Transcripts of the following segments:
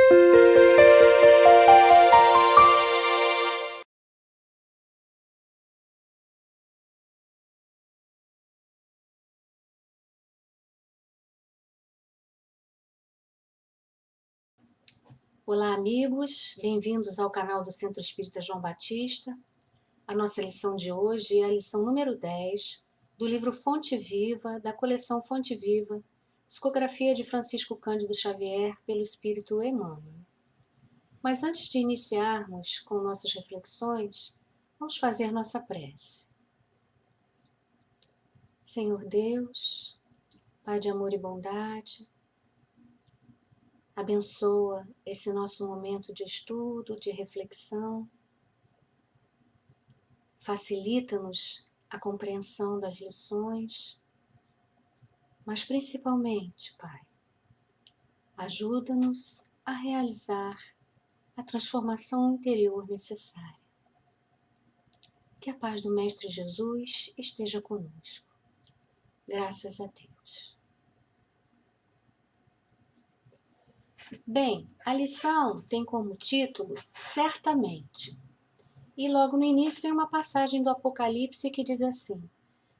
Olá, amigos, bem-vindos ao canal do Centro Espírita João Batista. A nossa lição de hoje é a lição número 10 do livro Fonte Viva, da coleção Fonte Viva, psicografia de Francisco Cândido Xavier, pelo Espírito Emmanuel. Mas antes de iniciarmos com nossas reflexões, vamos fazer nossa prece. Senhor Deus, Pai de amor e bondade, abençoa esse nosso momento de estudo, de reflexão. Facilita-nos a compreensão das lições, mas principalmente, Pai, ajuda-nos a realizar a transformação interior necessária. Que a paz do Mestre Jesus esteja conosco. Graças a Deus. Bem, a lição tem como título Certamente. E logo no início vem uma passagem do Apocalipse que diz assim: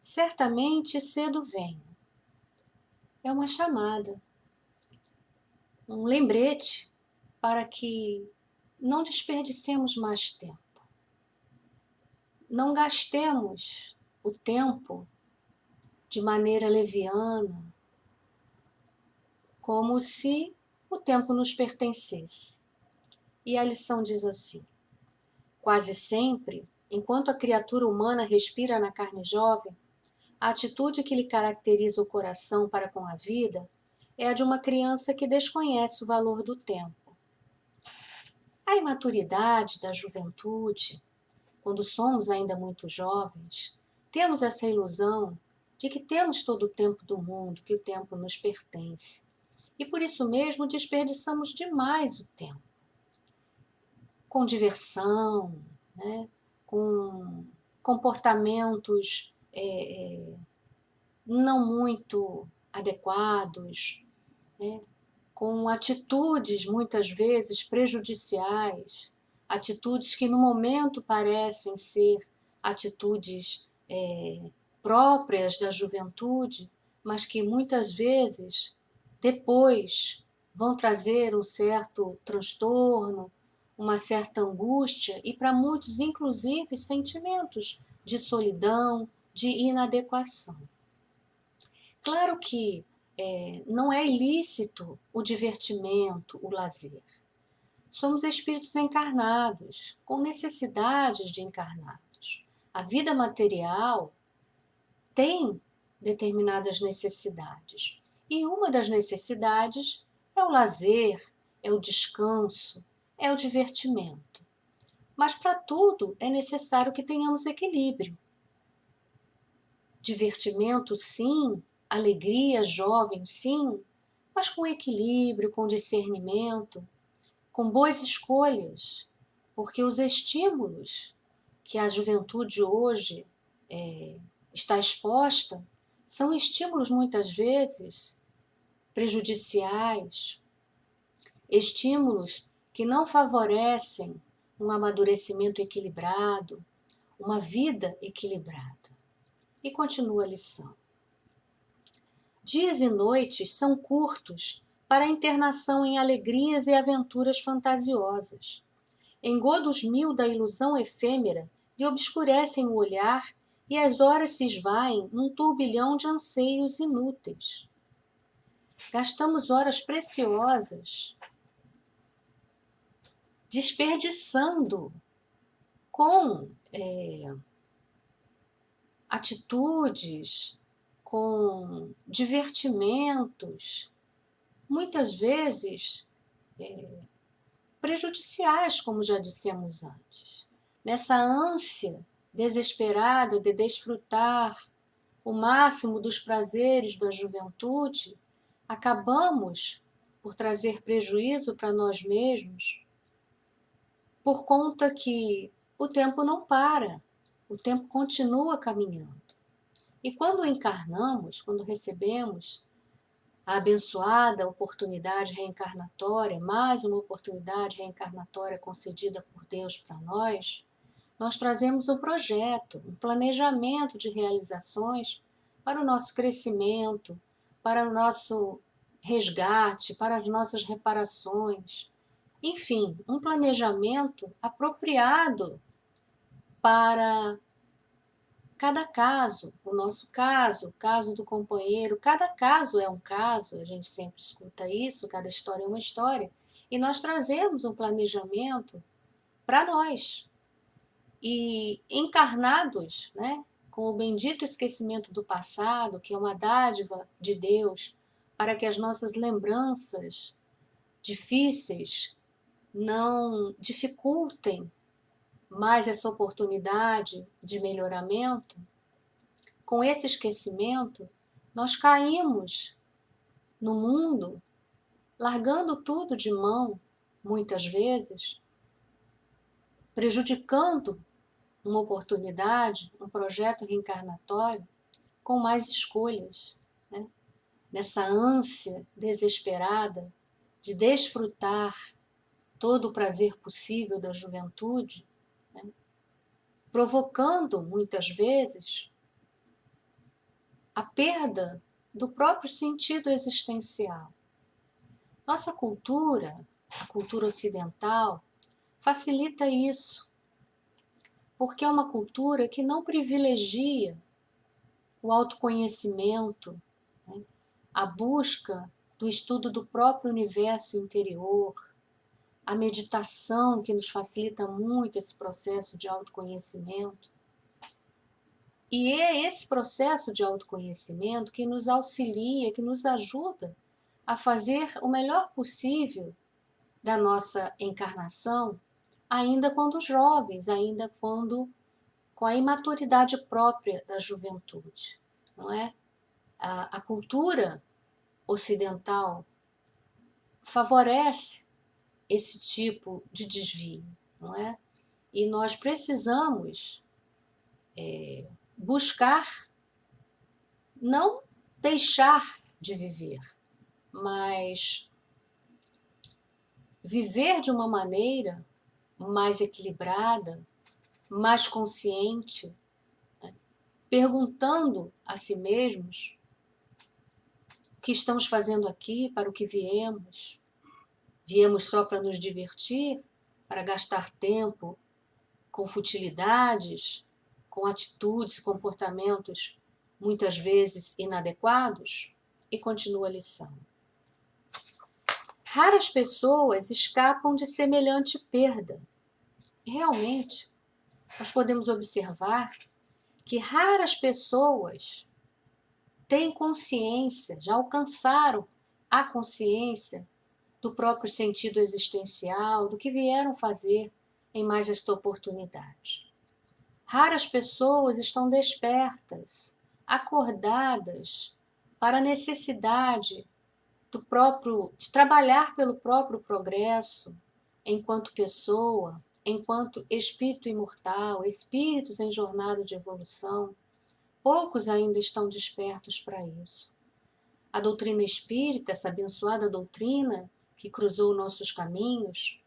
certamente cedo venho. É uma chamada, um lembrete para que não desperdicemos mais tempo. Não gastemos o tempo de maneira leviana, como se o tempo nos pertencesse. E a lição diz assim: quase sempre, enquanto a criatura humana respira na carne jovem, a atitude que lhe caracteriza o coração para com a vida é a de uma criança que desconhece o valor do tempo. A imaturidade da juventude, quando somos ainda muito jovens, temos essa ilusão de que temos todo o tempo do mundo, que o tempo nos pertence. E por isso mesmo desperdiçamos demais o tempo. Com diversão, né? Com comportamentos não muito adequados, né? Com atitudes muitas vezes prejudiciais, atitudes que no momento parecem ser atitudes próprias da juventude, mas que muitas vezes depois vão trazer um certo transtorno, uma certa angústia e para muitos inclusive sentimentos de solidão, de inadequação. Claro que não é ilícito o divertimento, o lazer. Somos espíritos encarnados, com necessidades de encarnados. A vida material tem determinadas necessidades. E uma das necessidades é o lazer, é o descanso, é o divertimento. Mas para tudo é necessário que tenhamos equilíbrio. Divertimento, sim, alegria jovem, sim, mas com equilíbrio, com discernimento, com boas escolhas, porque os estímulos que a juventude hoje está exposta são estímulos muitas vezes prejudiciais, estímulos que não favorecem um amadurecimento equilibrado, uma vida equilibrada. E continua a lição. Dias e noites são curtos para a internação em alegrias e aventuras fantasiosas. Engodos mil da ilusão efêmera lhe obscurecem o olhar e as horas se esvaem num turbilhão de anseios inúteis. Gastamos horas preciosas desperdiçando com atitudes, com divertimentos, muitas vezes prejudiciais, como já dissemos antes. Nessa ânsia desesperada de desfrutar o máximo dos prazeres da juventude, acabamos por trazer prejuízo para nós mesmos, por conta que o tempo não para, o tempo continua caminhando. E quando encarnamos, quando recebemos a abençoada oportunidade reencarnatória, mais uma oportunidade reencarnatória concedida por Deus para nós trazemos um projeto, um planejamento de realizações para o nosso crescimento, para o nosso resgate, para as nossas reparações. Enfim, um planejamento apropriado para cada caso, o nosso caso, o caso do companheiro, cada caso é um caso, a gente sempre escuta isso, cada história é uma história, e nós trazemos um planejamento para nós. E encarnados, né, com o bendito esquecimento do passado, que é uma dádiva de Deus, para que as nossas lembranças difíceis não dificultem mais essa oportunidade de melhoramento, com esse esquecimento, nós caímos no mundo, largando tudo de mão, muitas vezes, prejudicando uma oportunidade, um projeto reencarnatório com mais escolhas, né? Nessa ânsia desesperada de desfrutar todo o prazer possível da juventude, né? Provocando, muitas vezes, a perda do próprio sentido existencial. Nossa cultura, a cultura ocidental, facilita isso, porque é uma cultura que não privilegia o autoconhecimento, né? A busca do estudo do próprio universo interior, a meditação, que nos facilita muito esse processo de autoconhecimento. E é esse processo de autoconhecimento que nos auxilia, que nos ajuda a fazer o melhor possível da nossa encarnação, ainda quando jovens, ainda quando com a imaturidade própria da juventude, não é? A cultura ocidental favorece esse tipo de desvio, não é? E nós precisamos buscar não deixar de viver, mas viver de uma maneira mais equilibrada, mais consciente, né? Perguntando a si mesmos o que estamos fazendo aqui, para o que viemos. Viemos só para nos divertir, para gastar tempo com futilidades, com atitudes, comportamentos muitas vezes inadequados? E continua a lição. Raras pessoas escapam de semelhante perda. Realmente, nós podemos observar que raras pessoas têm consciência, já alcançaram a consciência do próprio sentido existencial, do que vieram fazer em mais esta oportunidade. Raras pessoas estão despertas, acordadas para a necessidade de trabalhar pelo próprio progresso enquanto pessoa, enquanto espírito imortal, espíritos em jornada de evolução. Poucos ainda estão despertos para isso. A doutrina espírita, essa abençoada doutrina que cruzou nossos caminhos,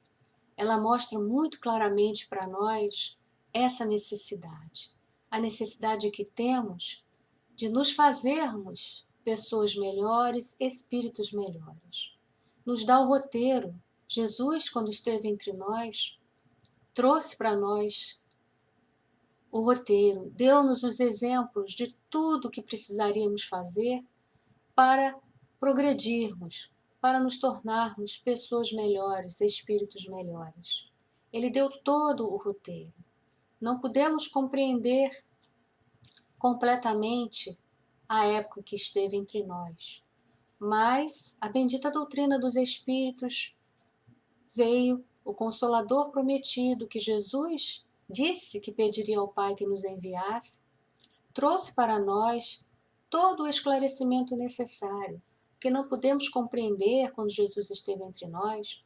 ela mostra muito claramente para nós essa necessidade. A necessidade que temos de nos fazermos pessoas melhores, espíritos melhores. Nos dá o roteiro. Jesus, quando esteve entre nós, trouxe para nós o roteiro, deu-nos os exemplos de tudo o que precisaríamos fazer para progredirmos, para nos tornarmos pessoas melhores, espíritos melhores. Ele deu todo o roteiro. Não pudemos compreender completamente a época que esteve entre nós, mas a bendita doutrina dos Espíritos veio, o Consolador prometido que Jesus disse que pediria ao Pai que nos enviasse, trouxe para nós todo o esclarecimento necessário, que não pudemos compreender quando Jesus esteve entre nós,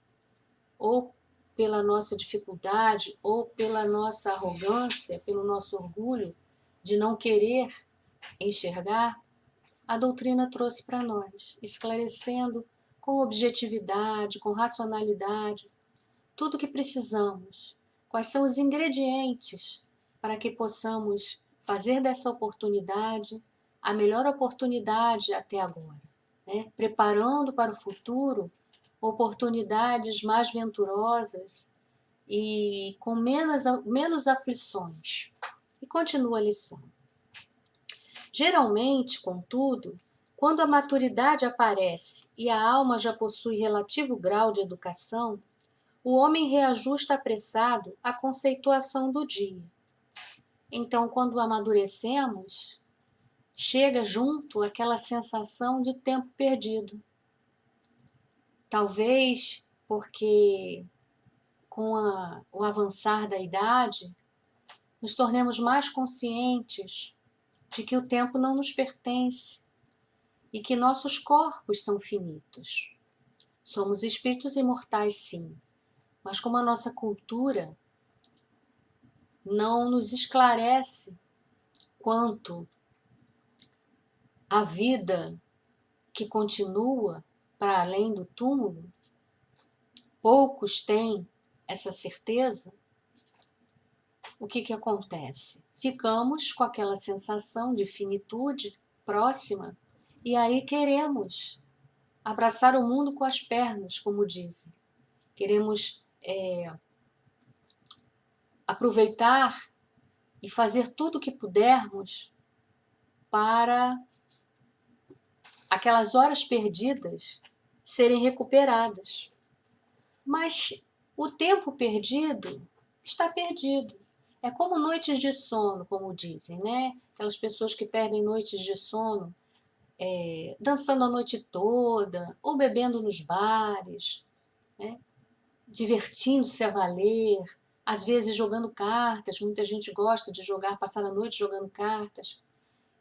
ou pela nossa dificuldade, ou pela nossa arrogância, pelo nosso orgulho de não querer enxergar. a doutrina trouxe para nós, esclarecendo com objetividade, com racionalidade, tudo o que precisamos, quais são os ingredientes para que possamos fazer dessa oportunidade a melhor oportunidade até agora, né? Preparando para o futuro oportunidades mais venturosas e com menos aflições. E continua a lição. Geralmente, contudo, quando a maturidade aparece e a alma já possui relativo grau de educação, o homem reajusta apressado a conceituação do dia. Então, quando amadurecemos, chega junto aquela sensação de tempo perdido. Talvez porque, com o avançar da idade, nos tornemos mais conscientes de que o tempo não nos pertence e que nossos corpos são finitos. Somos espíritos imortais, sim, mas como a nossa cultura não nos esclarece quanto a vida que continua para além do túmulo, poucos têm essa certeza, o que acontece? Ficamos com aquela sensação de finitude próxima e aí queremos abraçar o mundo com as pernas, como dizem. Queremos aproveitar e fazer tudo o que pudermos para aquelas horas perdidas serem recuperadas. Mas o tempo perdido está perdido. É como noites de sono, como dizem, né? Aquelas pessoas que perdem noites de sono, dançando a noite toda, ou bebendo nos bares, né? Divertindo-se a valer, às vezes jogando cartas. Muita gente gosta de jogar, passar a noite jogando cartas.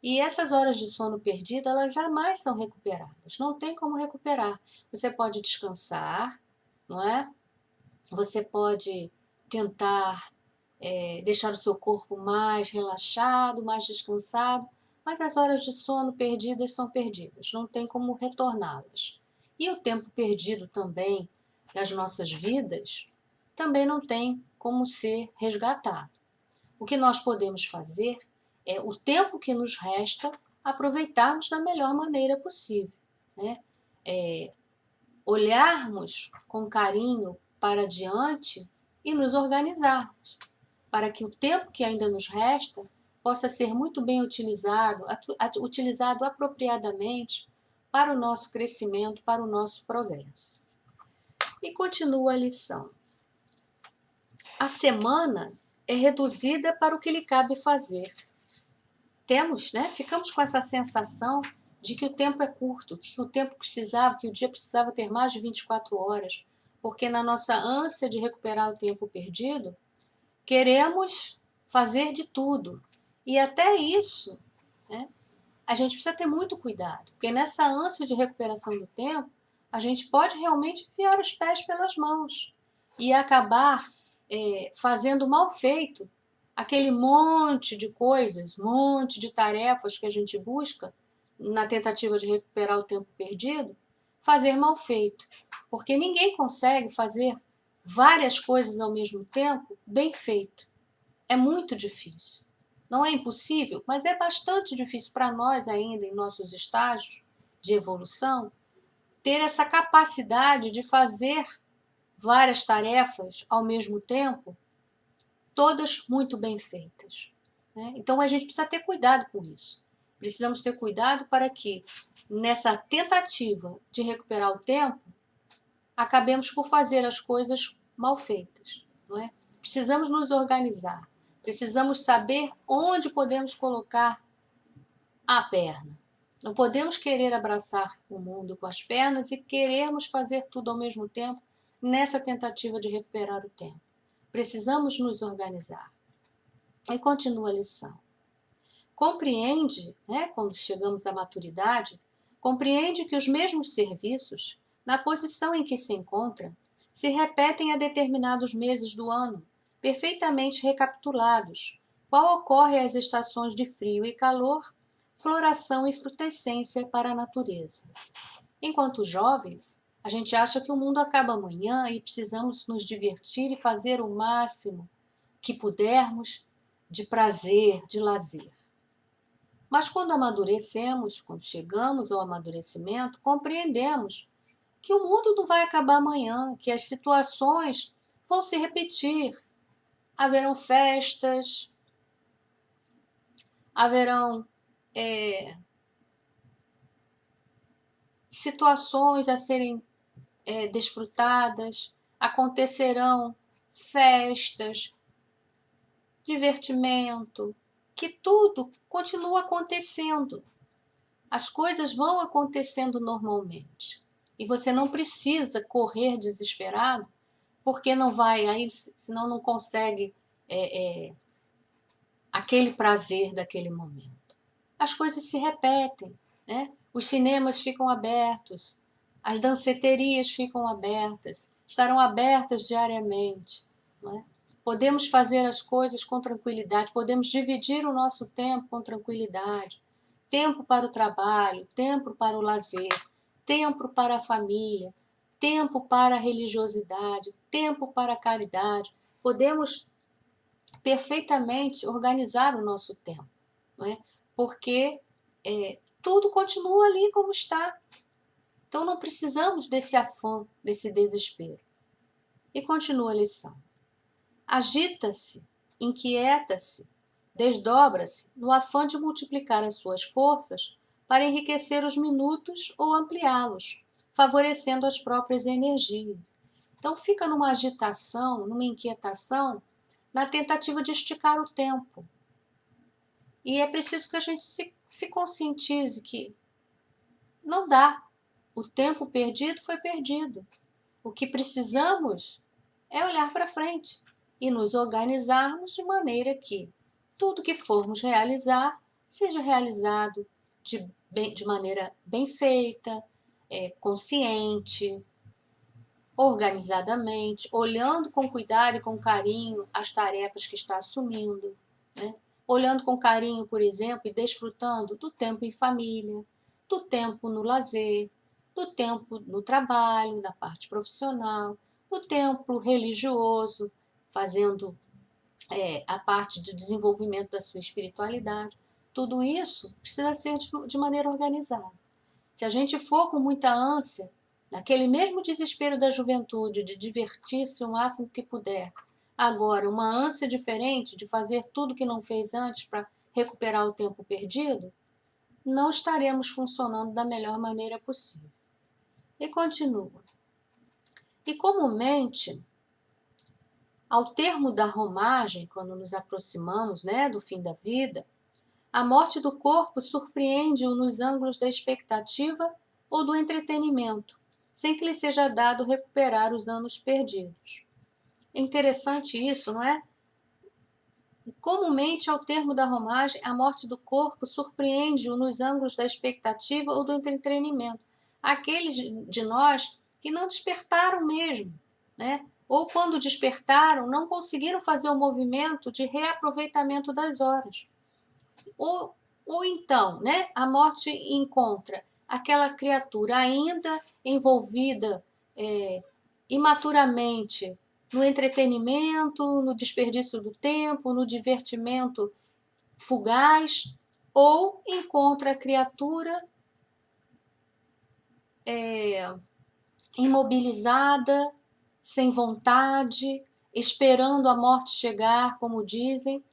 E essas horas de sono perdido, elas jamais são recuperadas. Não tem como recuperar. Você pode descansar, não é? Você pode tentar deixar o seu corpo mais relaxado, mais descansado, mas as horas de sono perdidas são perdidas, não tem como retorná-las. E o tempo perdido também das nossas vidas também não tem como ser resgatado. O que nós podemos fazer é, o tempo que nos resta, aproveitarmos da melhor maneira possível, né? Olharmos com carinho para diante e nos organizarmos, para que o tempo que ainda nos resta possa ser muito bem utilizado apropriadamente para o nosso crescimento, para o nosso progresso. E continua a lição. A semana é reduzida para o que lhe cabe fazer. Ficamos com essa sensação de que o tempo é curto, de que o tempo precisava, que o dia precisava ter mais de 24 horas, porque na nossa ânsia de recuperar o tempo perdido, queremos fazer de tudo. E até isso, né, a gente precisa ter muito cuidado, porque nessa ânsia de recuperação do tempo, a gente pode realmente enfiar os pés pelas mãos e acabar fazendo mal feito aquele monte de coisas, monte de tarefas que a gente busca na tentativa de recuperar o tempo perdido, fazer mal feito. Porque ninguém consegue fazer várias coisas ao mesmo tempo bem feito. É muito difícil. Não é impossível, mas é bastante difícil para nós ainda, em nossos estágios de evolução, ter essa capacidade de fazer várias tarefas ao mesmo tempo, todas muito bem feitas, né? Então, a gente precisa ter cuidado com isso. Precisamos ter cuidado para que, nessa tentativa de recuperar o tempo, acabemos por fazer as coisas mal feitas, não é? Precisamos nos organizar, precisamos saber onde podemos colocar a perna. Não podemos querer abraçar o mundo com as pernas e querermos fazer tudo ao mesmo tempo nessa tentativa de recuperar o tempo. Precisamos nos organizar. E continua a lição. Compreende, né, quando chegamos à maturidade, compreende que os mesmos serviços, na posição em que se encontra, se repetem a determinados meses do ano, perfeitamente recapitulados, qual ocorre às estações de frio e calor, floração e frutescência para a natureza. Enquanto jovens, a gente acha que o mundo acaba amanhã e precisamos nos divertir e fazer o máximo que pudermos de prazer, de lazer. Mas quando amadurecemos, quando chegamos ao amadurecimento, compreendemos que o mundo não vai acabar amanhã, que as situações vão se repetir. Haverão festas, haverão situações a serem desfrutadas, acontecerão festas, divertimento, que tudo continua acontecendo. As coisas vão acontecendo normalmente. E você não precisa correr desesperado, porque não vai, aí, senão não consegue aquele prazer daquele momento. As coisas se repetem, né? Os cinemas ficam abertos, as danceterias ficam abertas, estarão abertas diariamente, não é? Podemos fazer as coisas com tranquilidade, podemos dividir o nosso tempo com tranquilidade. Tempo para o trabalho, tempo para o lazer, tempo para a família, tempo para a religiosidade, tempo para a caridade. Podemos perfeitamente organizar o nosso tempo, não é? Porque tudo continua ali como está. Então não precisamos desse afã, desse desespero. E continua a lição. Agita-se, inquieta-se, desdobra-se no afã de multiplicar as suas forças para enriquecer os minutos ou ampliá-los, favorecendo as próprias energias. Então fica numa agitação, numa inquietação, na tentativa de esticar o tempo. E é preciso que a gente se conscientize que não dá. O tempo perdido foi perdido. O que precisamos é olhar para frente e nos organizarmos de maneira que tudo que formos realizar seja realizado de maneira bem feita, consciente, organizadamente, olhando com cuidado e com carinho as tarefas que está assumindo, né? Olhando com carinho, por exemplo, e desfrutando do tempo em família, do tempo no lazer, do tempo no trabalho, na parte profissional, do tempo religioso, fazendo a parte de desenvolvimento da sua espiritualidade. Tudo isso precisa ser de maneira organizada. Se a gente for com muita ânsia, naquele mesmo desespero da juventude, de divertir-se o máximo que puder, agora uma ânsia diferente de fazer tudo que não fez antes para recuperar o tempo perdido, não estaremos funcionando da melhor maneira possível. E continua. E comumente, ao termo da romagem, quando nos aproximamos, né, do fim da vida, a morte do corpo surpreende-o nos ângulos da expectativa ou do entretenimento, sem que lhe seja dado recuperar os anos perdidos. É interessante isso, não é? Comumente, ao termo da romagem, a morte do corpo surpreende-o nos ângulos da expectativa ou do entretenimento. Aqueles de nós que não despertaram mesmo, né? Ou quando despertaram, não conseguiram fazer o movimento de reaproveitamento das horas. Ou então, né, a morte encontra aquela criatura ainda envolvida imaturamente no entretenimento, no desperdício do tempo, no divertimento fugaz, ou encontra a criatura imobilizada, sem vontade, esperando a morte chegar, como dizem.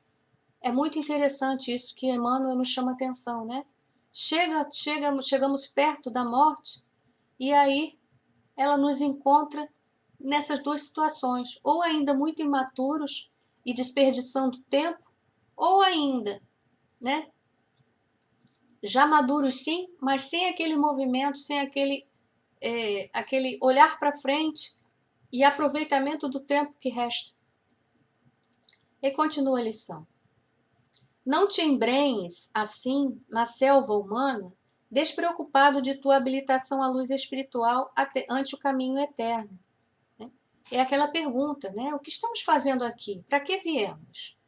É muito interessante isso que Emmanuel nos chama a atenção, né? Chegamos perto da morte e aí ela nos encontra nessas duas situações, ou ainda muito imaturos e desperdiçando tempo, ou ainda, né, já maduros sim, mas sem aquele movimento, sem aquele olhar para frente e aproveitamento do tempo que resta. E continua a lição. Não te embrenhes, assim, na selva humana, despreocupado de tua habilitação à luz espiritual ante o caminho eterno. É aquela pergunta, né? O que estamos fazendo aqui? Para que viemos?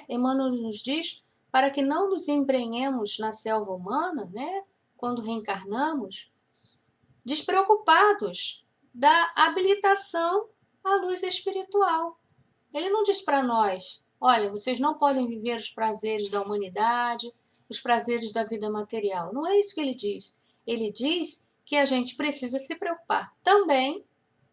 Emmanuel nos diz para que não nos embrenhemos na selva humana, né, quando reencarnamos, despreocupados da habilitação à luz espiritual. Ele não diz para nós, olha, vocês não podem viver os prazeres da humanidade, os prazeres da vida material. Não é isso que ele diz. Ele diz que a gente precisa se preocupar também,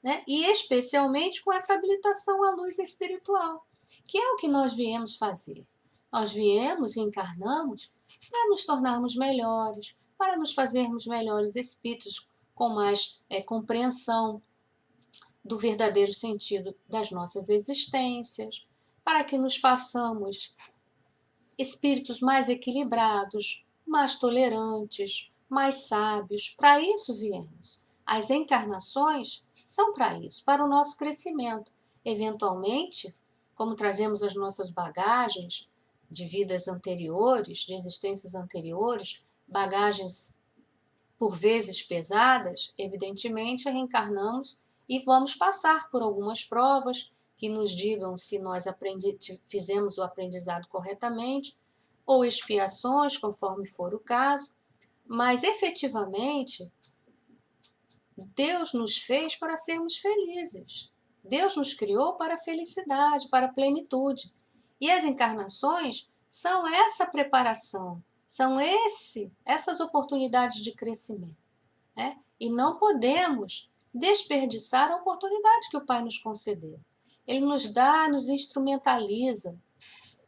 né, e especialmente com essa habilitação à luz espiritual, que é o que nós viemos fazer. Nós viemos e encarnamos para nos tornarmos melhores, para nos fazermos melhores espíritos com mais compreensão do verdadeiro sentido das nossas existências, para que nos façamos espíritos mais equilibrados, mais tolerantes, mais sábios. Para isso viemos. As encarnações são para isso, para o nosso crescimento. Eventualmente, como trazemos as nossas bagagens de vidas anteriores, de existências anteriores, bagagens por vezes pesadas, evidentemente reencarnamos e vamos passar por algumas provas que nos digam se nós fizemos o aprendizado corretamente, ou expiações, conforme for o caso, mas efetivamente Deus nos fez para sermos felizes. Deus nos criou para a felicidade, para a plenitude. E as encarnações são essa preparação, são essas oportunidades de crescimento, né? E não podemos desperdiçar a oportunidade que o Pai nos concedeu. Ele nos dá, nos instrumentaliza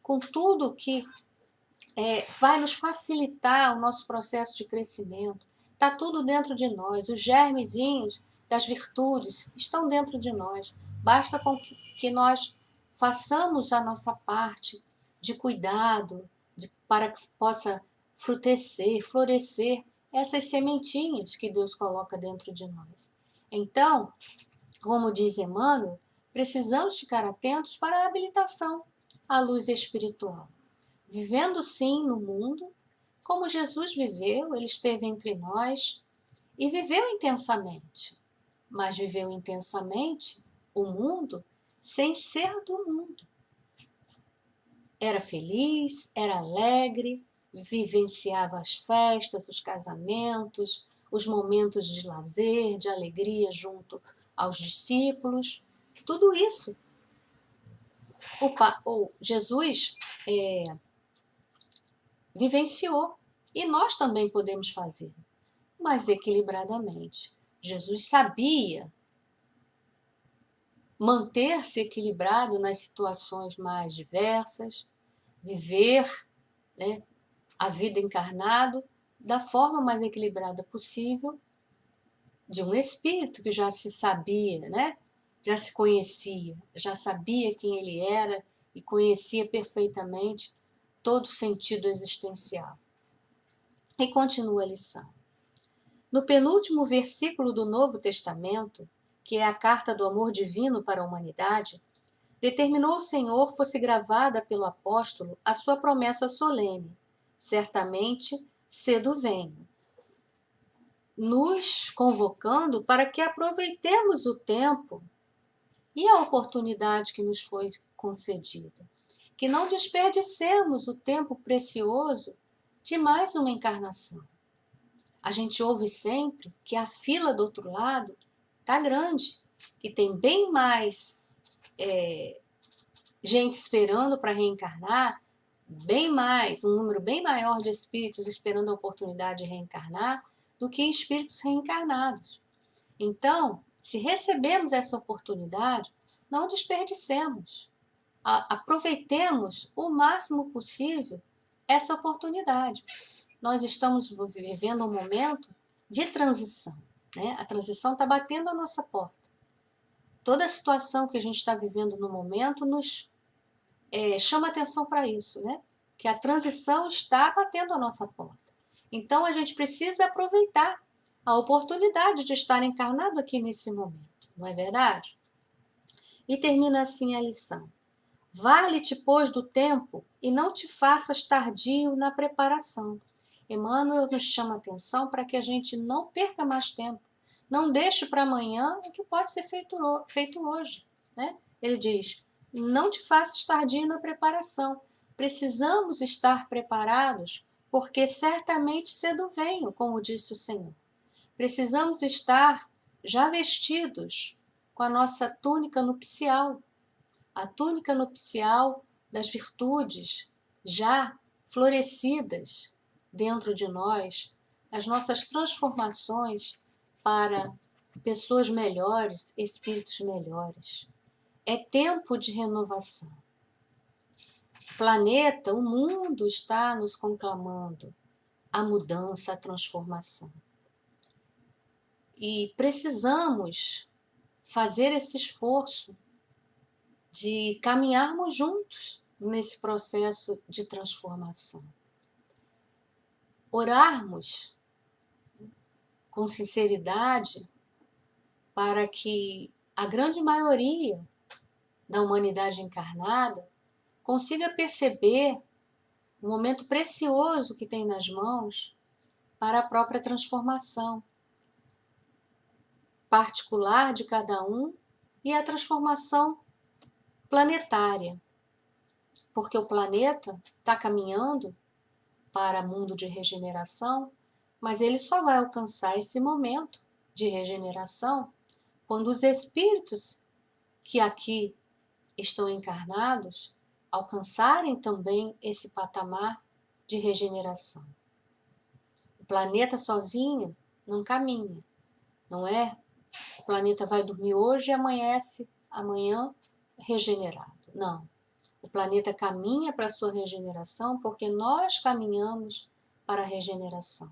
com tudo que vai nos facilitar o nosso processo de crescimento. Está tudo dentro de nós, os germezinhos das virtudes estão dentro de nós. Basta que nós façamos a nossa parte de cuidado, para que possa florescer essas sementinhas que Deus coloca dentro de nós. Então, como diz Emmanuel, precisamos ficar atentos para a habilitação à luz espiritual. Vivendo sim no mundo, como Jesus viveu, ele esteve entre nós e viveu intensamente, mas viveu intensamente o mundo sem ser do mundo. Era feliz, era alegre, vivenciava as festas, os casamentos, os momentos de lazer, de alegria junto aos discípulos. Tudo isso o Jesus vivenciou e nós também podemos fazer, mas equilibradamente. Jesus sabia manter-se equilibrado nas situações mais diversas, viver, né, a vida encarnado da forma mais equilibrada possível, de um espírito que já se sabia, né? Já se conhecia, já sabia quem ele era e conhecia perfeitamente todo o sentido existencial. E continua a lição. No penúltimo versículo do Novo Testamento, que é a carta do amor divino para a humanidade, determinou o Senhor fosse gravada pelo apóstolo a sua promessa solene: certamente cedo venho, nos convocando para que aproveitemos o tempo e a oportunidade que nos foi concedida, que não desperdicemos o tempo precioso de mais uma encarnação. A gente ouve sempre que a fila do outro lado está grande, que tem bem mais gente esperando para reencarnar, bem mais, um número bem maior de espíritos esperando a oportunidade de reencarnar do que espíritos reencarnados. Então, se recebemos essa oportunidade, não desperdicemos. Aproveitemos o máximo possível essa oportunidade. Nós estamos vivendo um momento de transição, né? A transição está batendo a nossa porta. Toda a situação que a gente está vivendo no momento nos chama atenção para isso, né? Que a transição está batendo a nossa porta. Então, a gente precisa aproveitar a oportunidade de estar encarnado aqui nesse momento, não é verdade? E termina assim a lição. Vale-te, pois, do tempo e não te faças tardio na preparação. Emmanuel nos chama atenção para que a gente não perca mais tempo, não deixe para amanhã o que pode ser feito hoje, né? Ele diz, não te faças tardio na preparação, Precisamos estar preparados, porque certamente cedo venho, como disse o Senhor. Precisamos estar já vestidos com a nossa túnica nupcial, a túnica nupcial das virtudes já florescidas dentro de nós, as nossas transformações para pessoas melhores, espíritos melhores. É tempo de renovação. O planeta, o mundo está nos conclamando a mudança, a transformação. E precisamos fazer esse esforço de caminharmos juntos nesse processo de transformação. Orarmos com sinceridade para que a grande maioria da humanidade encarnada consiga perceber o momento precioso que tem nas mãos para a própria transformação particular de cada um e a transformação planetária, porque o planeta está caminhando para mundo de regeneração, mas ele só vai alcançar esse momento de regeneração quando os espíritos que aqui estão encarnados alcançarem também esse patamar de regeneração. O planeta sozinho não caminha, não é? O planeta vai dormir hoje e amanhece amanhã regenerado. Não. O planeta caminha para a sua regeneração porque nós caminhamos para a regeneração.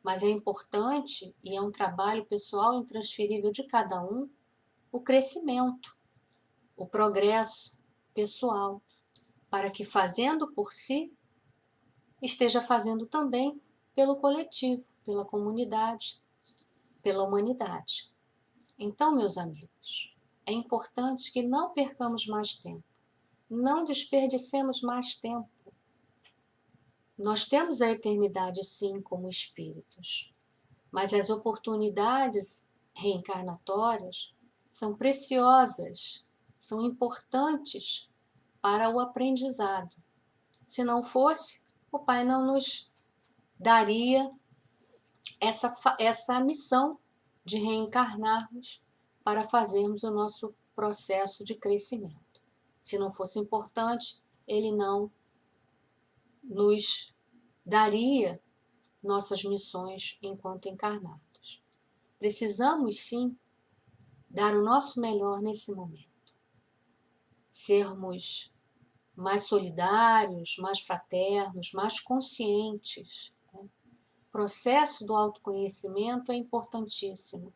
Mas é importante, e é um trabalho pessoal intransferível de cada um, o crescimento, o progresso pessoal, para que fazendo por si, esteja fazendo também pelo coletivo, pela comunidade, pela humanidade. Então, meus amigos, é importante que não percamos mais tempo, não desperdicemos mais tempo. Nós temos a eternidade, sim, como espíritos, mas as oportunidades reencarnatórias são preciosas, são importantes para o aprendizado. Se não fosse, o Pai não nos daria essa missão de reencarnarmos para fazermos o nosso processo de crescimento. Se não fosse importante, Ele não nos daria nossas missões enquanto encarnados. Precisamos, sim, dar o nosso melhor nesse momento. Sermos mais solidários, mais fraternos, mais conscientes. O processo do autoconhecimento é importantíssimo,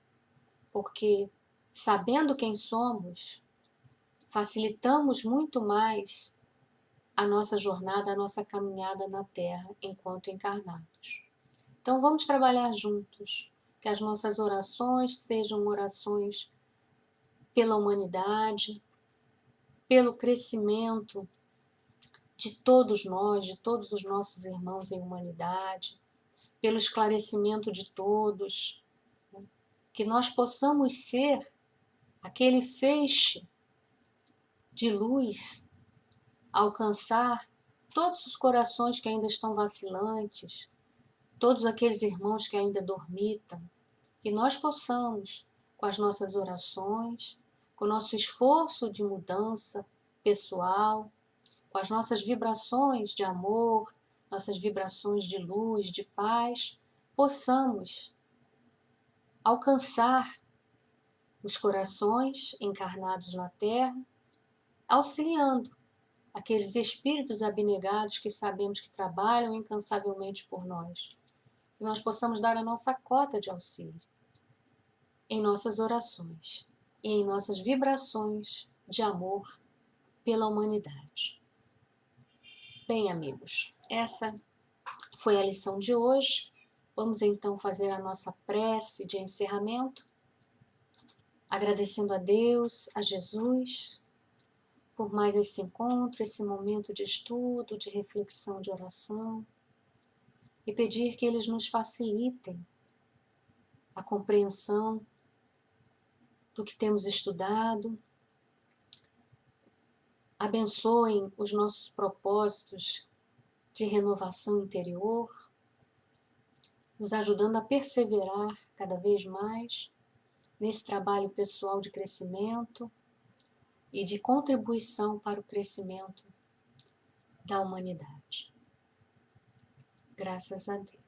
porque sabendo quem somos, facilitamos muito mais a nossa jornada, a nossa caminhada na Terra enquanto encarnados. Então vamos trabalhar juntos, que as nossas orações sejam orações pela humanidade, pelo crescimento de todos nós, de todos os nossos irmãos em humanidade, pelo esclarecimento de todos, né? Que nós possamos ser aquele feixe de luz, alcançar todos os corações que ainda estão vacilantes, todos aqueles irmãos que ainda dormitam, que nós possamos, com as nossas orações, com o nosso esforço de mudança pessoal, com as nossas vibrações de amor, nossas vibrações de luz, de paz, possamos alcançar os corações encarnados na Terra, auxiliando aqueles espíritos abnegados que sabemos que trabalham incansavelmente por nós. Que nós possamos dar a nossa cota de auxílio em nossas orações e em nossas vibrações de amor pela humanidade. Bem, amigos, essa foi a lição de hoje. Vamos então fazer a nossa prece de encerramento, agradecendo a Deus, a Jesus, por mais esse encontro, esse momento de estudo, de reflexão, de oração, e pedir que eles nos facilitem a compreensão do que temos estudado, abençoem os nossos propósitos de renovação interior, nos ajudando a perseverar cada vez mais nesse trabalho pessoal de crescimento e de contribuição para o crescimento da humanidade. Graças a Deus.